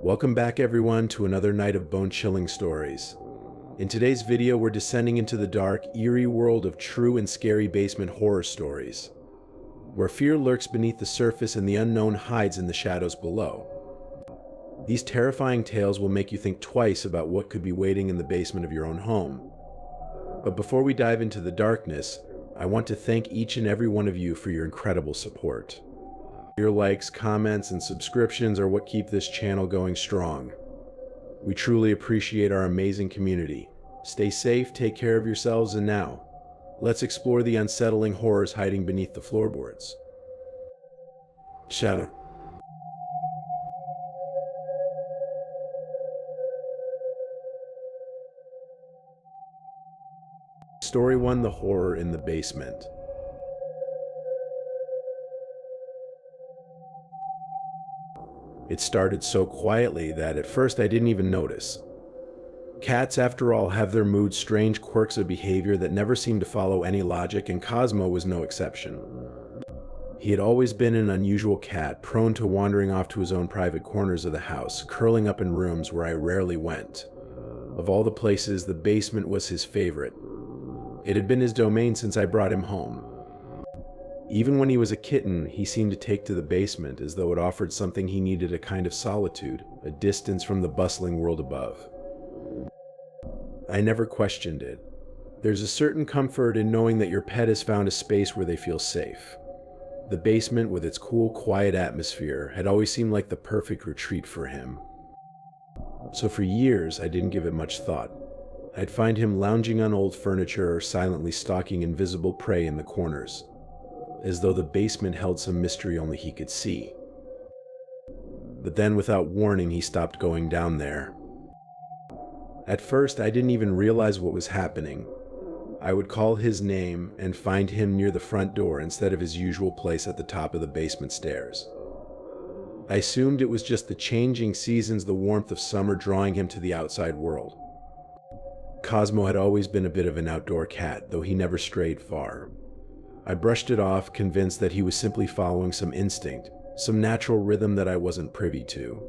Welcome back everyone to another night of bone-chilling stories. In today's video, we're descending into the dark, eerie world of true and scary basement horror stories, where fear lurks beneath the surface and the unknown hides in the shadows below. These terrifying tales will make you think twice about what could be waiting in the basement of your own home. But before we dive into the darkness, I want to thank each and every one of you for your incredible support. Your likes, comments, and subscriptions are what keep this channel going strong. We truly appreciate our amazing community. Stay safe, take care of yourselves, and now, let's explore the unsettling horrors hiding beneath the floorboards. Shadow. Story 1: The Horror in the Basement. It started so quietly that at first I didn't even notice. Cats, after all, have their mood, strange quirks of behavior that never seem to follow any logic, and Cosmo was no exception. He had always been an unusual cat, prone to wandering off to his own private corners of the house, curling up in rooms where I rarely went. Of all the places, the basement was his favorite. It had been his domain since I brought him home. Even when he was a kitten, he seemed to take to the basement as though it offered something he needed: a kind of solitude, a distance from the bustling world above. I never questioned it. There's a certain comfort in knowing that your pet has found a space where they feel safe. The basement, with its cool, quiet atmosphere, had always seemed like the perfect retreat for him. So for years, I didn't give it much thought. I'd find him lounging on old furniture or silently stalking invisible prey in the corners, as though the basement held some mystery only he could see. But then, without warning, he stopped going down there. At first, I didn't even realize what was happening. I would call his name and find him near the front door instead of his usual place at the top of the basement stairs. I assumed it was just the changing seasons, the warmth of summer drawing him to the outside world. Cosmo had always been a bit of an outdoor cat, though he never strayed far. I brushed it off, convinced that he was simply following some instinct, some natural rhythm that I wasn't privy to.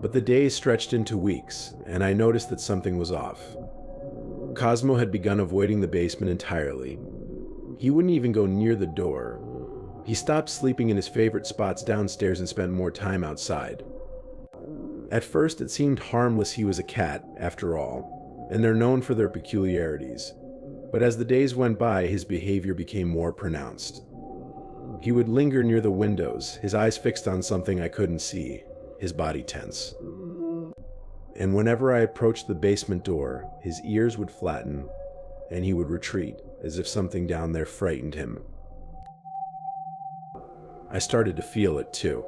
But the days stretched into weeks, and I noticed that something was off. Cosmo had begun avoiding the basement entirely. He wouldn't even go near the door. He stopped sleeping in his favorite spots downstairs and spent more time outside. At first, it seemed harmless. He was a cat, after all, and they're known for their peculiarities. But as the days went by, his behavior became more pronounced. He would linger near the windows, his eyes fixed on something I couldn't see, his body tense. And whenever I approached the basement door, his ears would flatten, and he would retreat, as if something down there frightened him. I started to feel it too.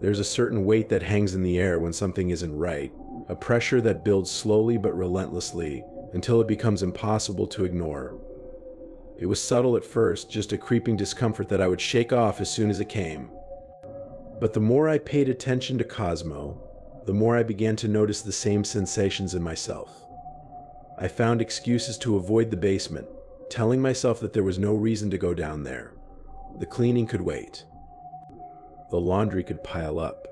There's a certain weight that hangs in the air when something isn't right, a pressure that builds slowly but relentlessly, until it becomes impossible to ignore. It was subtle at first, just a creeping discomfort that I would shake off as soon as it came. But the more I paid attention to Cosmo, the more I began to notice the same sensations in myself. I found excuses to avoid the basement, telling myself that there was no reason to go down there. The cleaning could wait. The laundry could pile up.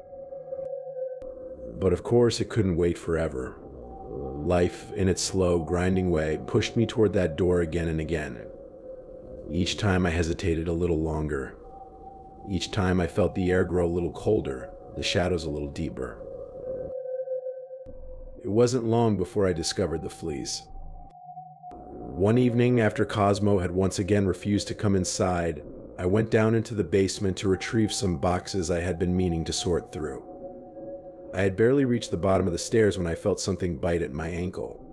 But of course, it couldn't wait forever. Life, in its slow, grinding way, pushed me toward that door again and again. Each time I hesitated a little longer. Each time I felt the air grow a little colder, the shadows a little deeper. It wasn't long before I discovered the fleas. One evening, after Cosmo had once again refused to come inside, I went down into the basement to retrieve some boxes I had been meaning to sort through. I had barely reached the bottom of the stairs when I felt something bite at my ankle.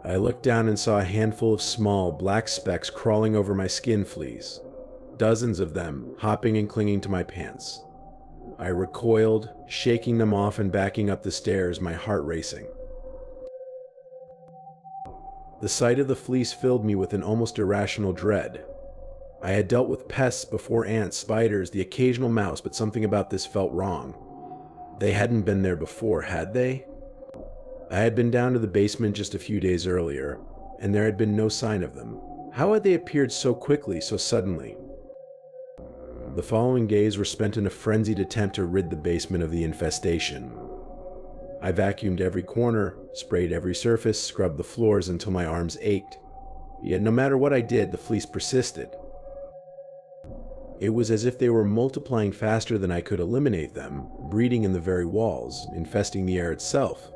I looked down and saw a handful of small, black specks crawling over my skin fleas, dozens of them hopping and clinging to my pants. I recoiled, shaking them off and backing up the stairs, my heart racing. The sight of the fleas filled me with an almost irrational dread. I had dealt with pests before: ants, spiders, the occasional mouse, but something about this felt wrong. They hadn't been there before, had they? I had been down to the basement just a few days earlier, and there had been no sign of them. How had they appeared so quickly, so suddenly? The following days were spent in a frenzied attempt to rid the basement of the infestation. I vacuumed every corner, sprayed every surface, scrubbed the floors until my arms ached. Yet no matter what I did, the fleas persisted. It was as if they were multiplying faster than I could eliminate them, breeding in the very walls, infesting the air itself.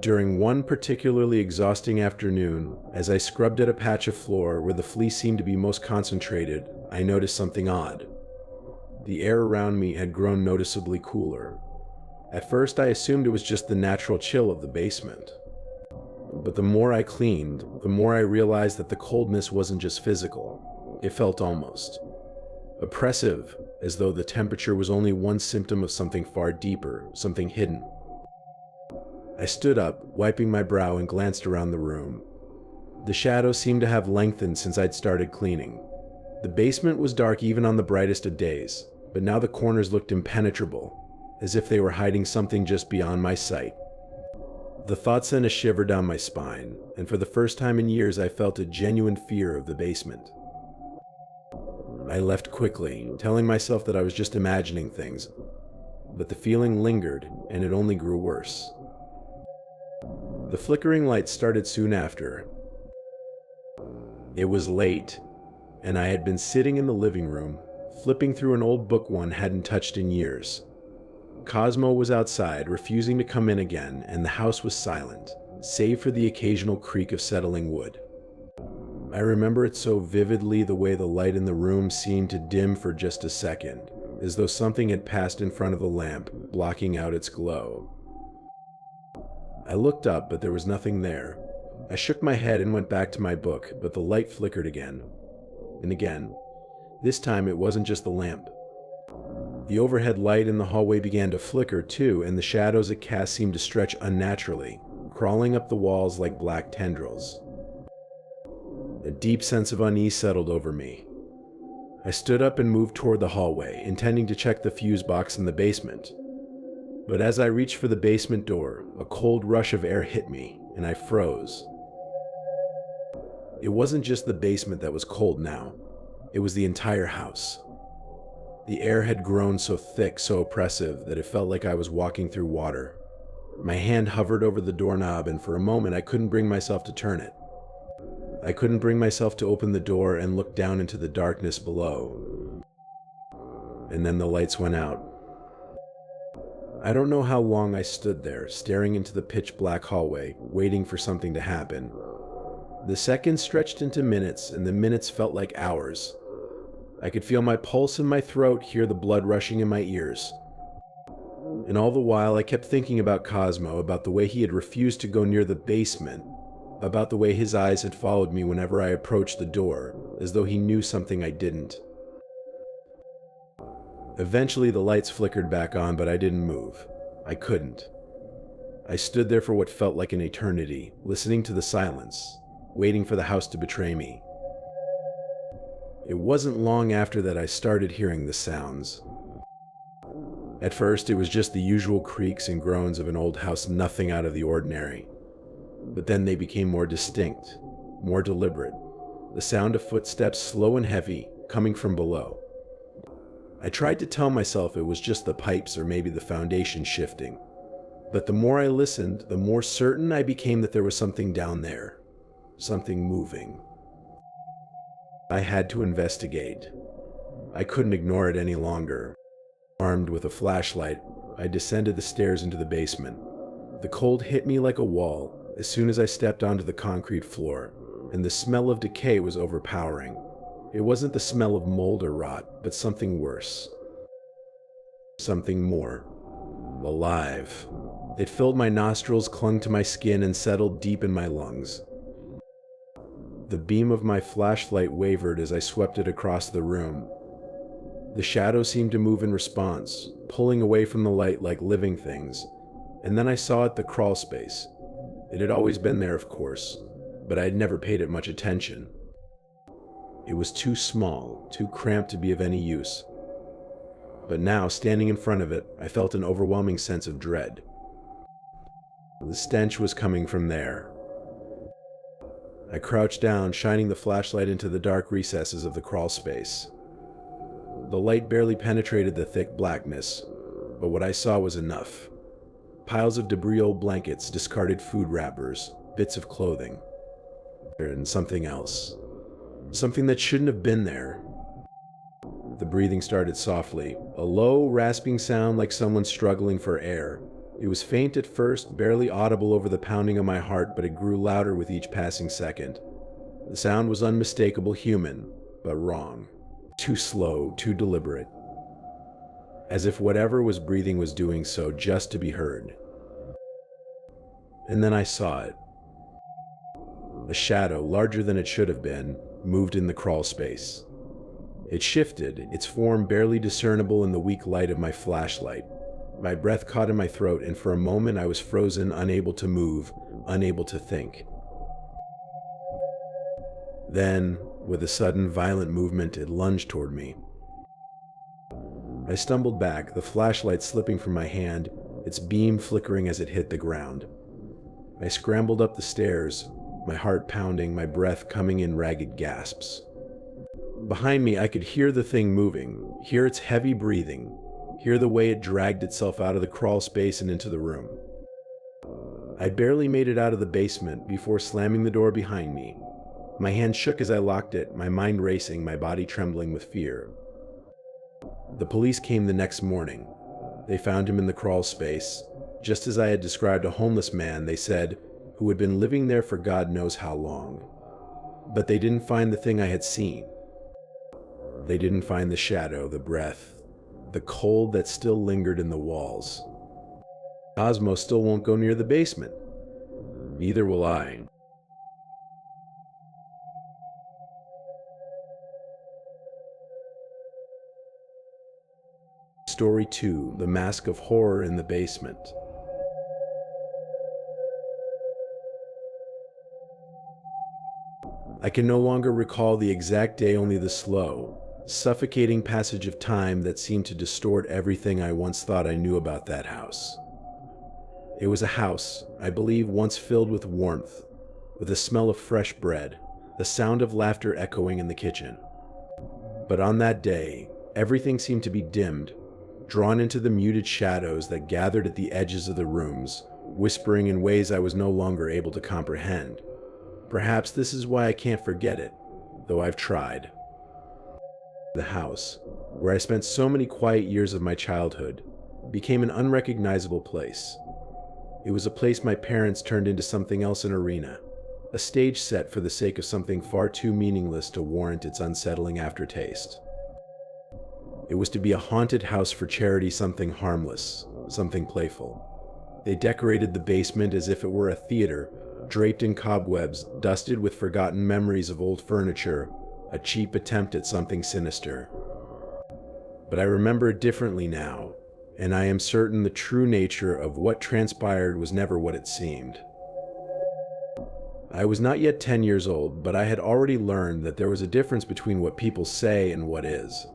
During one particularly exhausting afternoon, as I scrubbed at a patch of floor where the fleas seemed to be most concentrated, I noticed something odd. The air around me had grown noticeably cooler. At first, I assumed it was just the natural chill of the basement. But the more I cleaned, the more I realized that the coldness wasn't just physical. It felt almost oppressive, as though the temperature was only one symptom of something far deeper, something hidden. I stood up, wiping my brow, and glanced around the room. The shadows seemed to have lengthened since I'd started cleaning. The basement was dark even on the brightest of days, but now the corners looked impenetrable, as if they were hiding something just beyond my sight. The thought sent a shiver down my spine, and for the first time in years I felt a genuine fear of the basement. I left quickly, telling myself that I was just imagining things, but the feeling lingered, and it only grew worse. The flickering light started soon after. It was late, and I had been sitting in the living room, flipping through an old book one hadn't touched in years. Cosmo was outside, refusing to come in again, and the house was silent, save for the occasional creak of settling wood. I remember it so vividly, the way the light in the room seemed to dim for just a second, as though something had passed in front of the lamp, blocking out its glow. I looked up, but there was nothing there. I shook my head and went back to my book, but the light flickered again. And again. This time it wasn't just the lamp. The overhead light in the hallway began to flicker too, and the shadows it cast seemed to stretch unnaturally, crawling up the walls like black tendrils. A deep sense of unease settled over me. I stood up and moved toward the hallway, intending to check the fuse box in the basement. But as I reached for the basement door, a cold rush of air hit me, and I froze. It wasn't just the basement that was cold now. It was the entire house. The air had grown so thick, so oppressive, that it felt like I was walking through water. My hand hovered over the doorknob, and for a moment I couldn't bring myself to turn it. I couldn't bring myself to open the door and look down into the darkness below. And then the lights went out. I don't know how long I stood there, staring into the pitch-black hallway, waiting for something to happen. The seconds stretched into minutes, and the minutes felt like hours. I could feel my pulse in my throat, hear the blood rushing in my ears. And all the while I kept thinking about Cosmo, about the way he had refused to go near the basement, about the way his eyes had followed me whenever I approached the door, as though he knew something I didn't. Eventually the lights flickered back on, but I didn't move. I couldn't. I stood there for what felt like an eternity, listening to the silence, waiting for the house to betray me. It wasn't long after that I started hearing the sounds. At first, it was just the usual creaks and groans of an old house, nothing out of the ordinary. But then they became more distinct, more deliberate. The sound of footsteps, slow and heavy, coming from below. I tried to tell myself it was just the pipes or maybe the foundation shifting. But the more I listened, the more certain I became that there was something down there. Something moving. I had to investigate. I couldn't ignore it any longer. Armed with a flashlight, I descended the stairs into the basement. The cold hit me like a wall as soon as I stepped onto the concrete floor, and the smell of decay was overpowering. It wasn't the smell of mold or rot, but something worse. Something more. Alive. It filled my nostrils, clung to my skin, and settled deep in my lungs. The beam of my flashlight wavered as I swept it across the room. The shadows seemed to move in response, pulling away from the light like living things, and then I saw it, the crawl space. It had always been there, of course, but I had never paid it much attention. It was too small, too cramped to be of any use. But now, standing in front of it, I felt an overwhelming sense of dread. The stench was coming from there. I crouched down, shining the flashlight into the dark recesses of the crawl space. The light barely penetrated the thick blackness, but what I saw was enough. Piles of debris, old blankets, discarded food wrappers, bits of clothing, and something else. Something that shouldn't have been there. The breathing started softly, a low, rasping sound like someone struggling for air. It was faint at first, barely audible over the pounding of my heart, but it grew louder with each passing second. The sound was unmistakable human, but wrong. Too slow, too deliberate. As if whatever was breathing was doing so just to be heard. And then I saw it. A shadow, larger than it should have been, moved in the crawl space. It shifted, its form barely discernible in the weak light of my flashlight. My breath caught in my throat, and for a moment I was frozen, unable to move, unable to think. Then, with a sudden, violent movement, it lunged toward me. I stumbled back, the flashlight slipping from my hand, its beam flickering as it hit the ground. I scrambled up the stairs, my heart pounding, my breath coming in ragged gasps. Behind me, I could hear the thing moving, hear its heavy breathing, hear the way it dragged itself out of the crawl space and into the room. I barely made it out of the basement before slamming the door behind me. My hand shook as I locked it, my mind racing, my body trembling with fear. The police came the next morning. They found him in the crawl space, just as I had described a homeless man, they said, who had been living there for God knows how long. But they didn't find the thing I had seen. They didn't find the shadow, the breath, the cold that still lingered in the walls. Cosmo still won't go near the basement. Neither will I. Story 2: The Mask of Horror in the Basement. I can no longer recall the exact day, only the slow, suffocating passage of time that seemed to distort everything I once thought I knew about that house. It was a house, I believe, once filled with warmth, with the smell of fresh bread, the sound of laughter echoing in the kitchen. But on that day, everything seemed to be dimmed, drawn into the muted shadows that gathered at the edges of the rooms, whispering in ways I was no longer able to comprehend. Perhaps this is why I can't forget it, though I've tried. The house, where I spent so many quiet years of my childhood, became an unrecognizable place. It was a place my parents turned into something else, an arena, a stage set for the sake of something far too meaningless to warrant its unsettling aftertaste. It was to be a haunted house for charity, something harmless, something playful. They decorated the basement as if it were a theater, draped in cobwebs, dusted with forgotten memories of old furniture, a cheap attempt at something sinister. But I remember it differently now, and I am certain the true nature of what transpired was never what it seemed. I was not yet 10 years old, but I had already learned that there was a difference between what people say and what is.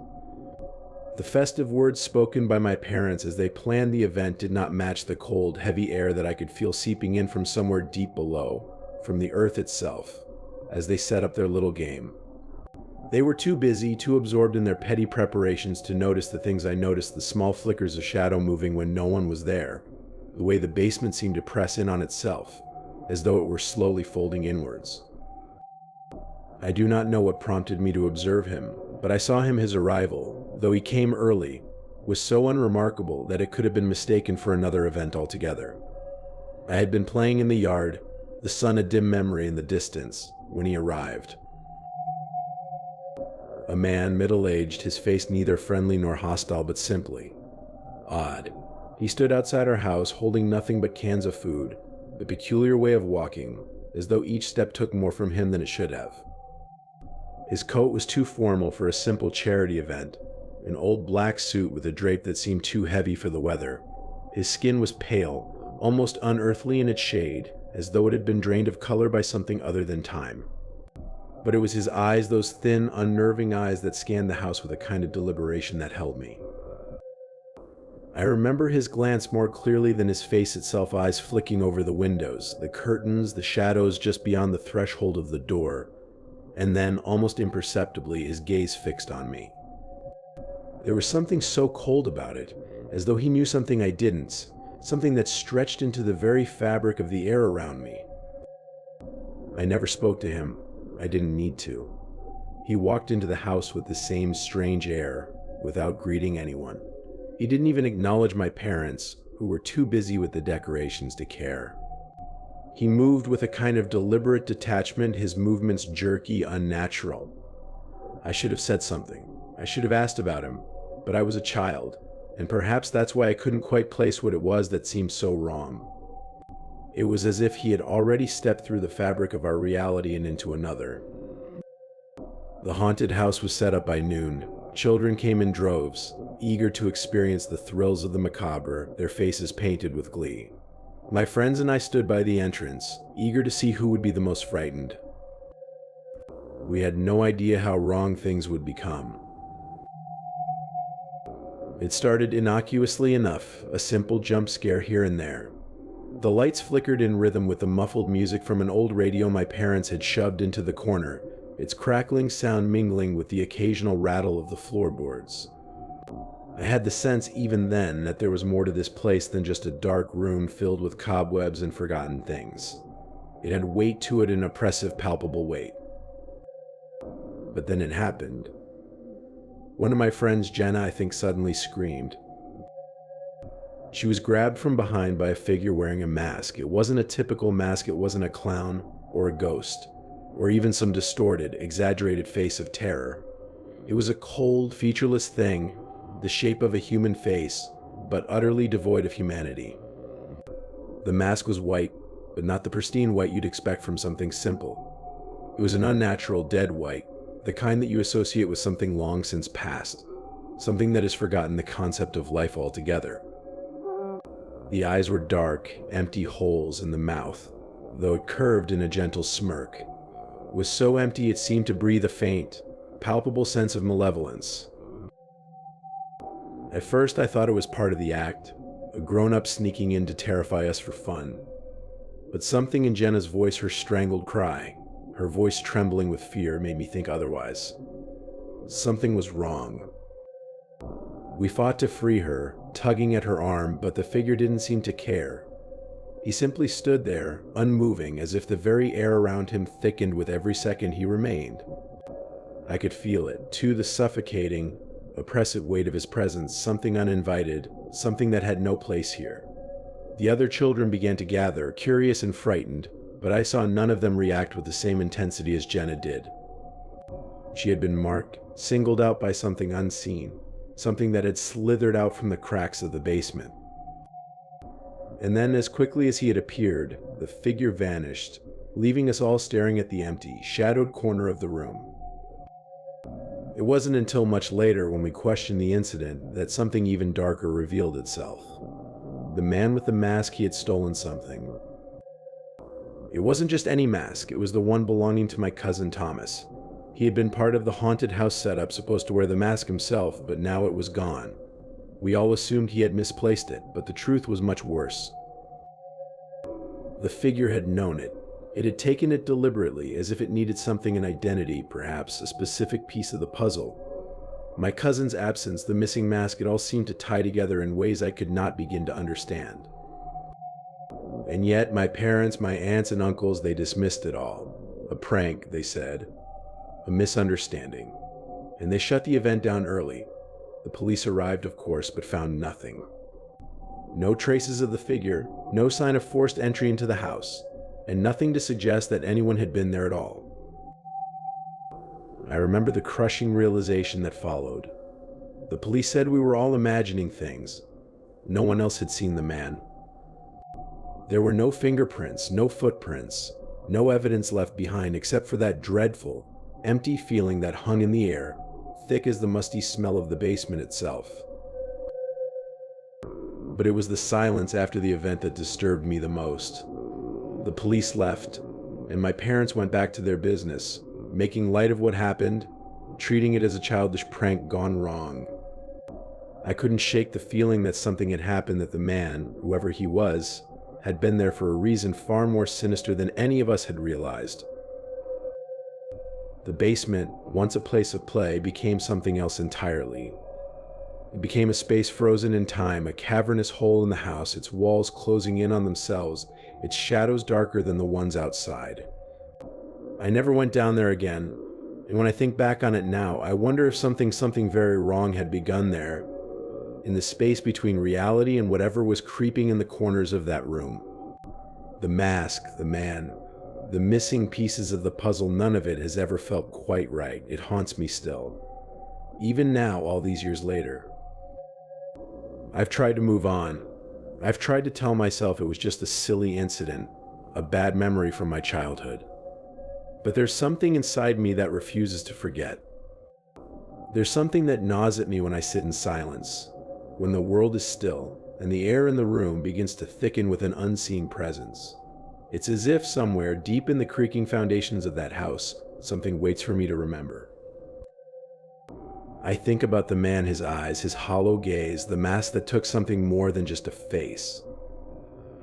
The festive words spoken by my parents as they planned the event did not match the cold, heavy air that I could feel seeping in from somewhere deep below, from the earth itself, as they set up their little game. They were too busy, too absorbed in their petty preparations to notice the things I noticed, the small flickers of shadow moving when no one was there, the way the basement seemed to press in on itself, as though it were slowly folding inwards. I do not know what prompted me to observe him, but I saw his arrival, though he came early, was so unremarkable that it could have been mistaken for another event altogether. I had been playing in the yard, the sun a dim memory in the distance, when he arrived. A man, middle-aged, his face neither friendly nor hostile, but simply odd. He stood outside our house, holding nothing but cans of food, a peculiar way of walking, as though each step took more from him than it should have. His coat was too formal for a simple charity event, an old black suit with a drape that seemed too heavy for the weather. His skin was pale, almost unearthly in its shade, as though it had been drained of color by something other than time. But it was his eyes, those thin, unnerving eyes that scanned the house with a kind of deliberation that held me. I remember his glance more clearly than his face itself, eyes flicking over the windows, the curtains, the shadows just beyond the threshold of the door, and then, almost imperceptibly, his gaze fixed on me. There was something so cold about it, as though he knew something I didn't, something that stretched into the very fabric of the air around me. I never spoke to him. I didn't need to. He walked into the house with the same strange air, without greeting anyone. He didn't even acknowledge my parents, who were too busy with the decorations to care. He moved with a kind of deliberate detachment, his movements jerky, unnatural. I should have said something. I should have asked about him, but I was a child, and perhaps that's why I couldn't quite place what it was that seemed so wrong. It was as if he had already stepped through the fabric of our reality and into another. The haunted house was set up by noon. Children came in droves, eager to experience the thrills of the macabre, their faces painted with glee. My friends and I stood by the entrance, eager to see who would be the most frightened. We had no idea how wrong things would become. It started innocuously enough, a simple jump scare here and there. The lights flickered in rhythm with the muffled music from an old radio my parents had shoved into the corner, its crackling sound mingling with the occasional rattle of the floorboards. I had the sense even then that there was more to this place than just a dark room filled with cobwebs and forgotten things. It had weight to it, an oppressive, palpable weight. But then it happened. One of my friends, Jenna, I think suddenly screamed. She was grabbed from behind by a figure wearing a mask. It wasn't a typical mask, it wasn't a clown or a ghost, or even some distorted, exaggerated face of terror. It was a cold, featureless thing, the shape of a human face, but utterly devoid of humanity. The mask was white, but not the pristine white you'd expect from something simple. It was an unnatural, dead white, the kind that you associate with something long since past, something that has forgotten the concept of life altogether. The eyes were dark, empty holes in the mouth, though it curved in a gentle smirk. It was so empty it seemed to breathe a faint, palpable sense of malevolence. At first I thought it was part of the act, a grown-up sneaking in to terrify us for fun. But something in Jenna's voice, her strangled cry, her voice trembling with fear, made me think otherwise. Something was wrong. We fought to free her, tugging at her arm, but the figure didn't seem to care. He simply stood there, unmoving, as if the very air around him thickened with every second he remained. I could feel it, too, the suffocating, oppressive weight of his presence, something uninvited, something that had no place here. The other children began to gather, curious and frightened, but I saw none of them react with the same intensity as Jenna did. She had been marked, singled out by something unseen, something that had slithered out from the cracks of the basement. And then, as quickly as he had appeared, the figure vanished, leaving us all staring at the empty, shadowed corner of the room. It wasn't until much later, when we questioned the incident, that something even darker revealed itself. The man with the mask, he had stolen something. It wasn't just any mask, it was the one belonging to my cousin Thomas. He had been part of the haunted house setup, supposed to wear the mask himself, but now it was gone. We all assumed he had misplaced it, but the truth was much worse. The figure had known it. It had taken it deliberately, as if it needed something, an identity, perhaps, a specific piece of the puzzle. My cousin's absence, the missing mask, it all seemed to tie together in ways I could not begin to understand. And yet, my parents, my aunts and uncles, they dismissed it all. A prank, they said. A misunderstanding. And they shut the event down early. The police arrived, of course, but found nothing. No traces of the figure, no sign of forced entry into the house, and nothing to suggest that anyone had been there at all. I remember the crushing realization that followed. The police said we were all imagining things. No one else had seen the man. There were no fingerprints, no footprints, no evidence left behind except for that dreadful, empty feeling that hung in the air, thick as the musty smell of the basement itself. But it was the silence after the event that disturbed me the most. The police left, and my parents went back to their business, making light of what happened, treating it as a childish prank gone wrong. I couldn't shake the feeling that something had happened, that the man, whoever he was, had been there for a reason far more sinister than any of us had realized. The basement, once a place of play, became something else entirely. It became a space frozen in time, a cavernous hole in the house, its walls closing in on themselves, its shadows darker than the ones outside. I never went down there again, and when I think back on it now, I wonder if something very wrong had begun there, in the space between reality and whatever was creeping in the corners of that room. The mask, the man, the missing pieces of the puzzle, none of it has ever felt quite right. It haunts me still. Even now, all these years later. I've tried to move on. I've tried to tell myself it was just a silly incident, a bad memory from my childhood. But there's something inside me that refuses to forget. There's something that gnaws at me when I sit in silence, when the world is still, and the air in the room begins to thicken with an unseen presence. It's as if somewhere deep in the creaking foundations of that house, something waits for me to remember. I think about the man, his eyes, his hollow gaze, the mask that took something more than just a face.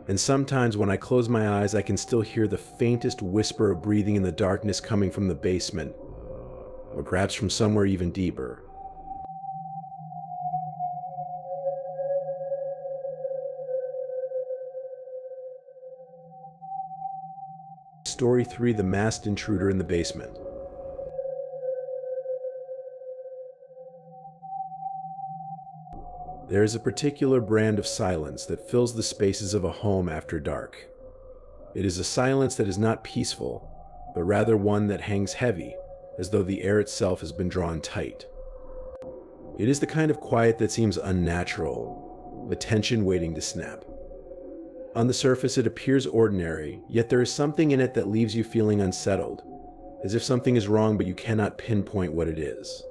And sometimes when I close my eyes, I can still hear the faintest whisper of breathing in the darkness coming from the basement, or perhaps from somewhere even deeper. Story 3: The Masked Intruder in the Basement. There is a particular brand of silence that fills the spaces of a home after dark. It is a silence that is not peaceful, but rather one that hangs heavy, as though the air itself has been drawn tight. It is the kind of quiet that seems unnatural, a tension waiting to snap. On the surface, it appears ordinary, yet there is something in it that leaves you feeling unsettled, as if something is wrong but you cannot pinpoint what it is.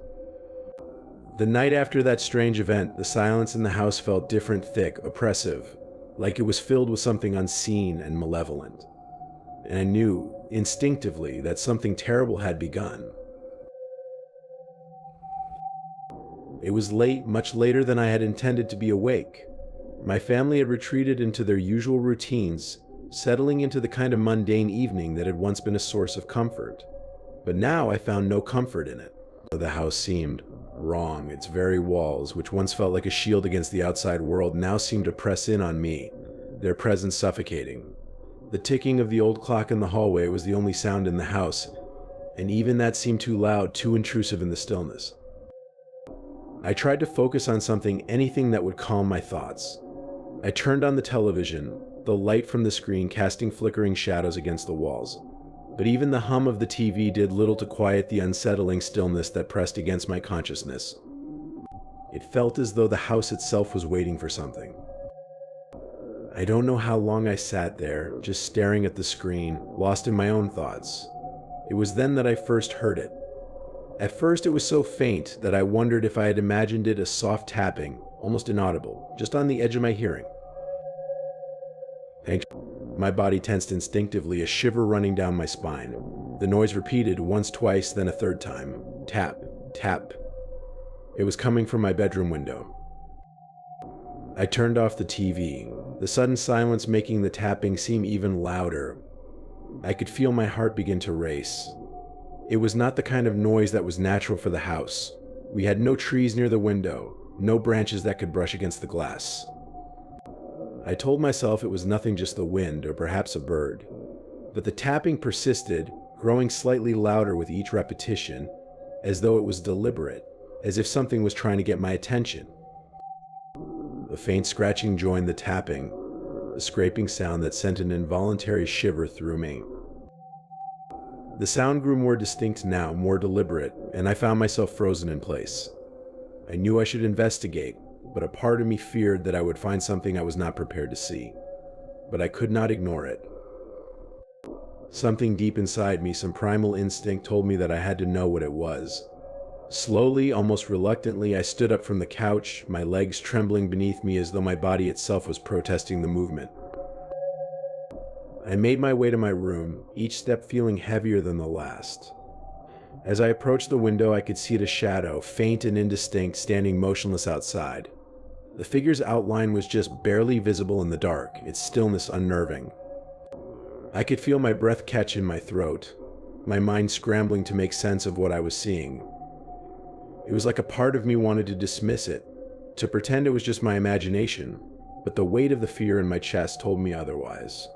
The night after that strange event, the silence in the house felt different, thick, oppressive, like it was filled with something unseen and malevolent. And I knew, instinctively, that something terrible had begun. It was late, much later than I had intended to be awake. My family had retreated into their usual routines, settling into the kind of mundane evening that had once been a source of comfort. But now I found no comfort in it. The house seemed wrong. Its very walls, which once felt like a shield against the outside world, now seemed to press in on me, their presence suffocating. The ticking of the old clock in the hallway was the only sound in the house, and even that seemed too loud, too intrusive in the stillness. I tried to focus on something, anything that would calm my thoughts. I turned on the television, the light from the screen casting flickering shadows against the walls. But even the hum of the TV did little to quiet the unsettling stillness that pressed against my consciousness. It felt as though the house itself was waiting for something. I don't know how long I sat there, just staring at the screen, lost in my own thoughts. It was then that I first heard it. At first it was so faint that I wondered if I had imagined it as soft tapping, almost inaudible, just on the edge of my hearing. My body tensed instinctively, a shiver running down my spine. The noise repeated once, twice, then a third time. Tap, tap. It was coming from my bedroom window. I turned off the TV, the sudden silence making the tapping seem even louder. I could feel my heart begin to race. It was not the kind of noise that was natural for the house. We had no trees near the window, no branches that could brush against the glass. I told myself it was nothing, just the wind, or perhaps a bird. But the tapping persisted, growing slightly louder with each repetition, as though it was deliberate, as if something was trying to get my attention. A faint scratching joined the tapping, a scraping sound that sent an involuntary shiver through me. The sound grew more distinct now, more deliberate, and I found myself frozen in place. I knew I should investigate, but a part of me feared that I would find something I was not prepared to see. But I could not ignore it. Something deep inside me, some primal instinct, told me that I had to know what it was. Slowly, almost reluctantly, I stood up from the couch, my legs trembling beneath me as though my body itself was protesting the movement. I made my way to my room, each step feeling heavier than the last. As I approached the window, I could see a shadow, faint and indistinct, standing motionless outside. The figure's outline was just barely visible in the dark, its stillness unnerving. I could feel my breath catch in my throat, my mind scrambling to make sense of what I was seeing. It was like a part of me wanted to dismiss it, to pretend it was just my imagination, but the weight of the fear in my chest told me otherwise.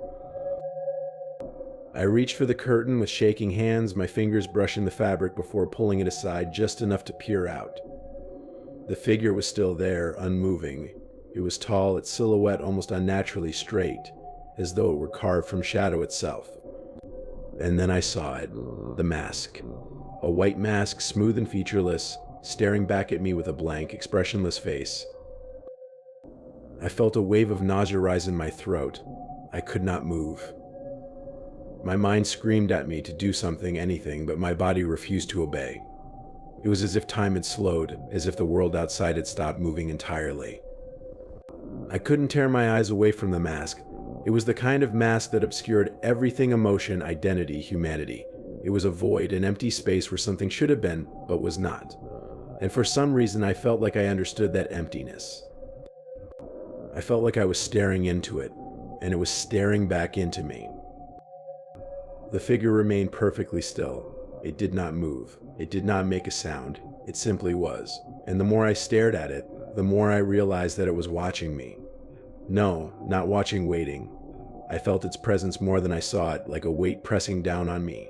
I reached for the curtain with shaking hands, my fingers brushing the fabric before pulling it aside just enough to peer out. The figure was still there, unmoving. It was tall, its silhouette almost unnaturally straight, as though it were carved from shadow itself. And then I saw it, the mask. A white mask, smooth and featureless, staring back at me with a blank, expressionless face. I felt a wave of nausea rise in my throat. I could not move. My mind screamed at me to do something, anything, but my body refused to obey. It was as if time had slowed, as if the world outside had stopped moving entirely. I couldn't tear my eyes away from the mask. It was the kind of mask that obscured everything: emotion, identity, humanity. It was a void, an empty space where something should have been, but was not. And for some reason, I felt like I understood that emptiness. I felt like I was staring into it, and it was staring back into me. The figure remained perfectly still. It did not move. It did not make a sound. It simply was. And the more I stared at it, the more I realized that it was watching me. No, not watching, waiting. I felt its presence more than I saw it, like a weight pressing down on me.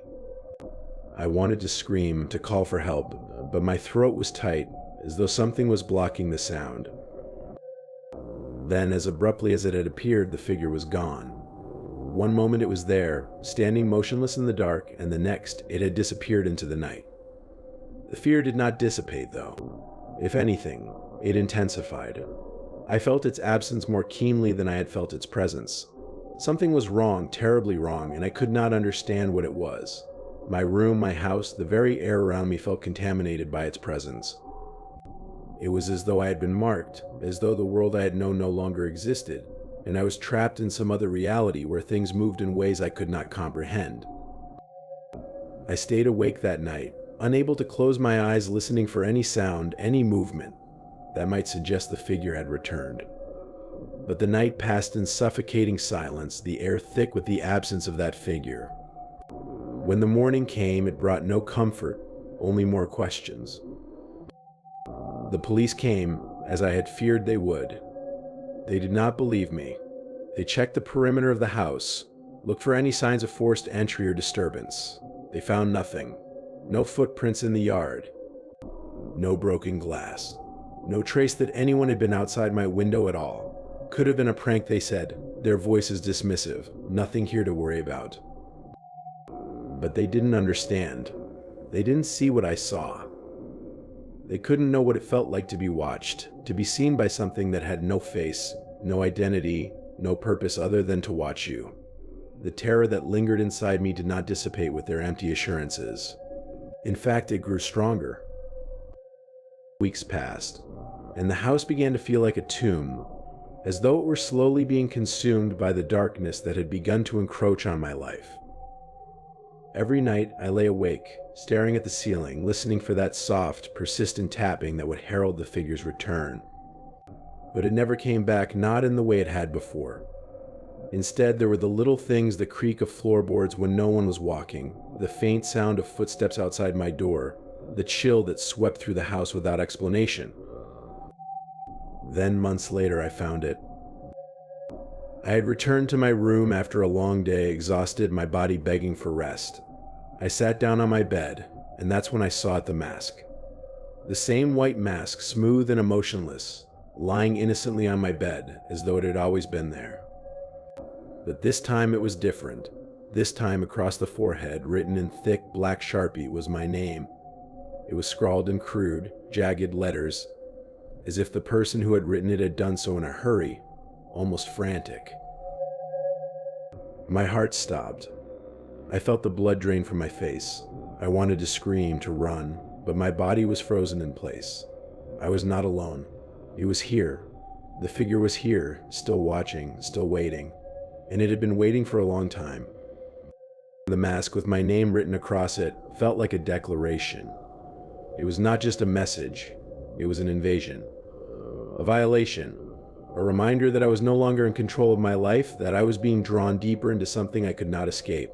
I wanted to scream, to call for help, but my throat was tight, as though something was blocking the sound. Then, as abruptly as it had appeared, the figure was gone. One moment it was there, standing motionless in the dark, and the next, it had disappeared into the night. The fear did not dissipate, though. If anything, it intensified. I felt its absence more keenly than I had felt its presence. Something was wrong, terribly wrong, and I could not understand what it was. My room, my house, the very air around me felt contaminated by its presence. It was as though I had been marked, as though the world I had known no longer existed, and I was trapped in some other reality where things moved in ways I could not comprehend. I stayed awake that night, unable to close my eyes, listening for any sound, any movement that might suggest the figure had returned. But the night passed in suffocating silence, the air thick with the absence of that figure. When the morning came, it brought no comfort, only more questions. The police came, as I had feared they would. They did not believe me. They checked the perimeter of the house, looked for any signs of forced entry or disturbance. They found nothing. No footprints in the yard. No broken glass. No trace that anyone had been outside my window at all. Could have been a prank, they said, their voices dismissive. Nothing here to worry about. But they didn't understand. They didn't see what I saw. They couldn't know what it felt like to be watched, to be seen by something that had no face, no identity, no purpose other than to watch you. The terror that lingered inside me did not dissipate with their empty assurances. In fact, it grew stronger. Weeks passed, and the house began to feel like a tomb, as though it were slowly being consumed by the darkness that had begun to encroach on my life. Every night I lay awake, staring at the ceiling, listening for that soft, persistent tapping that would herald the figure's return. But it never came back, not in the way it had before. Instead, there were the little things, the creak of floorboards when no one was walking, the faint sound of footsteps outside my door, the chill that swept through the house without explanation. Then, months later, I found it. I had returned to my room after a long day, exhausted, my body begging for rest. I sat down on my bed, and that's when I saw it, the mask. The same white mask, smooth and emotionless, lying innocently on my bed, as though it had always been there. But this time it was different. This time, across the forehead, written in thick black Sharpie, was my name. It was scrawled in crude, jagged letters, as if the person who had written it had done so in a hurry, almost frantic. My heart stopped. I felt the blood drain from my face. I wanted to scream, to run, but my body was frozen in place. I was not alone. It was here. The figure was here, still watching, still waiting, and it had been waiting for a long time. The mask, with my name written across it, felt like a declaration. It was not just a message, it was an invasion. A violation. A reminder that I was no longer in control of my life, that I was being drawn deeper into something I could not escape.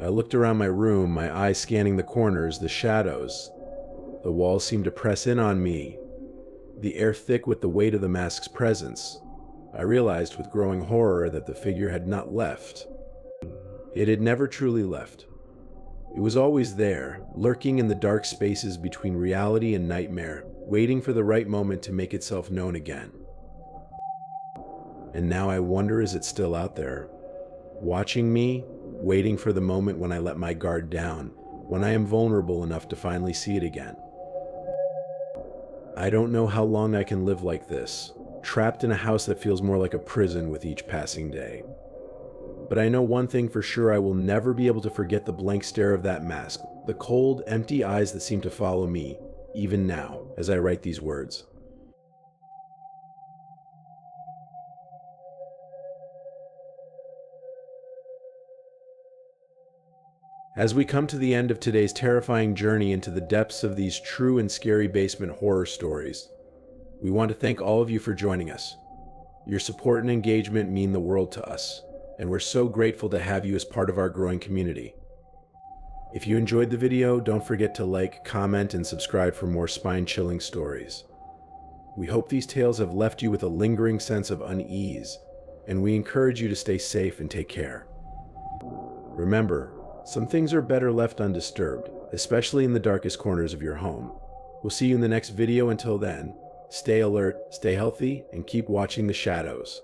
I looked around my room, my eyes scanning the corners, the shadows. The walls seemed to press in on me, the air thick with the weight of the mask's presence, I realized with growing horror that the figure had not left. It had never truly left. It was always there, lurking in the dark spaces between reality and nightmare, waiting for the right moment to make itself known again. And now I wonder, is it still out there, watching me, waiting for the moment when I let my guard down, when I am vulnerable enough to finally see it again? I don't know how long I can live like this, trapped in a house that feels more like a prison with each passing day. But I know one thing for sure: I will never be able to forget the blank stare of that mask, the cold, empty eyes that seem to follow me, even now, as I write these words. As we come to the end of today's terrifying journey into the depths of these true and scary basement horror stories, we want to thank all of you for joining us. Your support and engagement mean the world to us, and we're so grateful to have you as part of our growing community. If you enjoyed the video, don't forget to like, comment, and subscribe for more spine-chilling stories. We hope these tales have left you with a lingering sense of unease, and we encourage you to stay safe and take care. Remember, some things are better left undisturbed, especially in the darkest corners of your home. We'll see you in the next video. Until then, stay alert, stay healthy, and keep watching the shadows.